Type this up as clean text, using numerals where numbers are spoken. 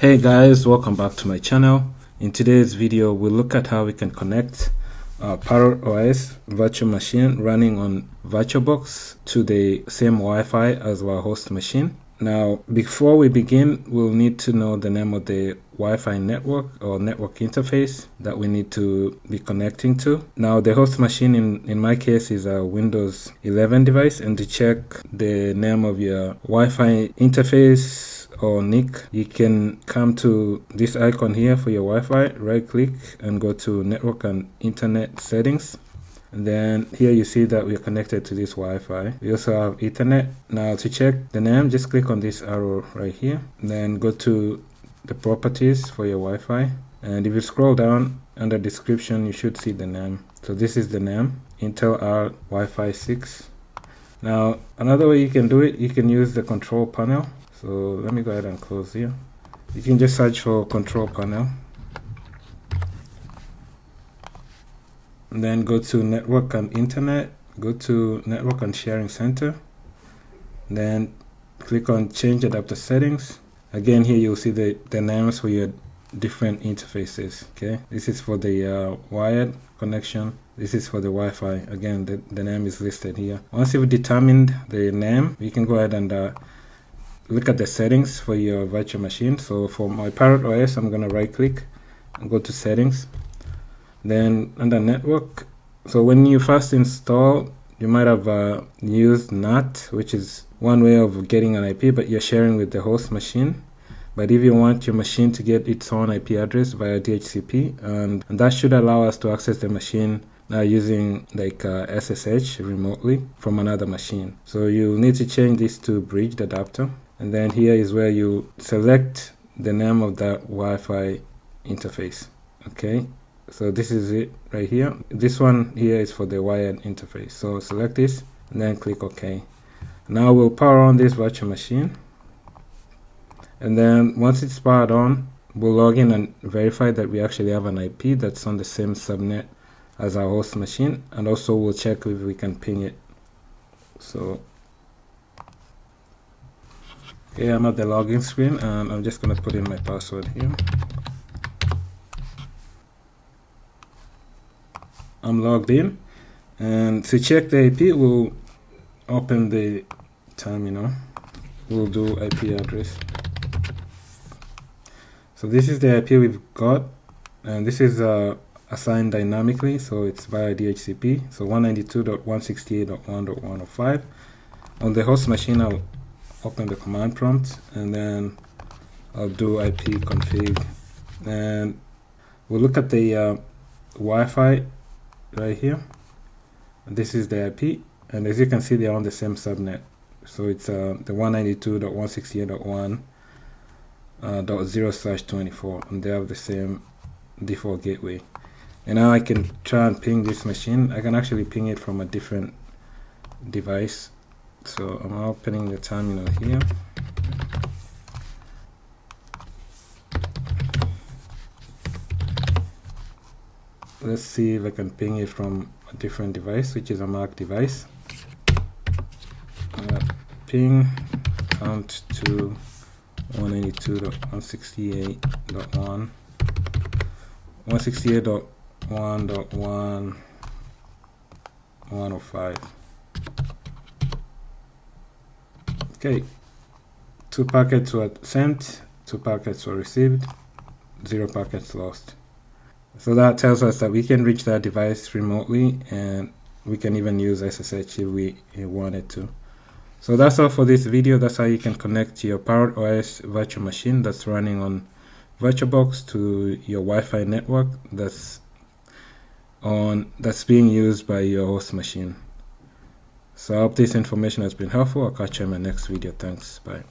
Hey guys, welcome back to my channel. In today's video, we'll look at how we can connect Parrot OS virtual machine running on VirtualBox to the same Wi-Fi as our host machine. Now, before we begin, we'll need to know the name of the Wi-Fi network or network interface that we need to be connecting to. Now, the host machine in my case is a Windows 11 device, and to check the name of your Wi-Fi interface or NIC, you can come to this icon here for your Wi-Fi, right click and go to network and internet settings. And then here you see that we are connected to this Wi-Fi. We also have Ethernet. Now to check the name, just click on this arrow right here. And then go to the properties for your Wi-Fi. And if you scroll down under description, you should see the name. So this is the name, Intel R Wi-Fi 6. Now another way you can do it, you can use the control panel. So let me go ahead and close here. You can just search for control panel. And then go to network and internet, go to network and sharing center. Then click on change adapter settings. Again, here you'll see the names for your different interfaces. Okay, this is for the wired connection. This is for the Wi-Fi. Again, the name is listed here. Once you've determined the name, you can go ahead and look at the settings for your virtual machine. So for my Parrot OS, I'm going to right click and go to settings. Then under network, so when you first install, you might have used NAT, which is one way of getting an IP, but you're sharing with the host machine. But if you want your machine to get its own IP address via DHCP, and that should allow us to access the machine using like SSH remotely from another machine. So you need to change this to bridged adapter. And then here is where you select the name of that Wi-Fi interface. Okay, so this is it right here. This one here is for the wired interface. So select this and then click OK. Now we'll power on this virtual machine. And then once it's powered on, we'll log in and verify that we actually have an IP that's on the same subnet as our host machine. And also we'll check if we can ping it. So okay, I'm at the login screen and I'm just going to put in my password here. I'm logged in, and to check the IP, we'll open the terminal. We'll do IP address. So this is the IP we've got, and this is assigned dynamically, so it's via DHCP. So 192.168.1.105. On the host machine, I'll open the command prompt and then I'll do IP config, and we'll look at the Wi-Fi right here. And this is the IP, and as you can see, they're on the same subnet. So it's the 192.168.1.0/24, and they have the same default gateway. And now I can try and ping this machine. I can actually ping it from a different device. So I'm opening the terminal here. Let's see if I can ping it from a different device, which is a Mac device. Ping count to 192.168.1 168.1.1.105. Okay, 2 packets were sent, 2 packets were received, 0 packets lost. So that tells us that we can reach that device remotely, and we can even use SSH if we wanted to. So that's all for this video. That's how you can connect your Parrot OS virtual machine that's running on VirtualBox to your Wi-Fi network that's being used by your host machine. So I hope this information has been helpful. I'll catch you in my next video. Thanks. Bye.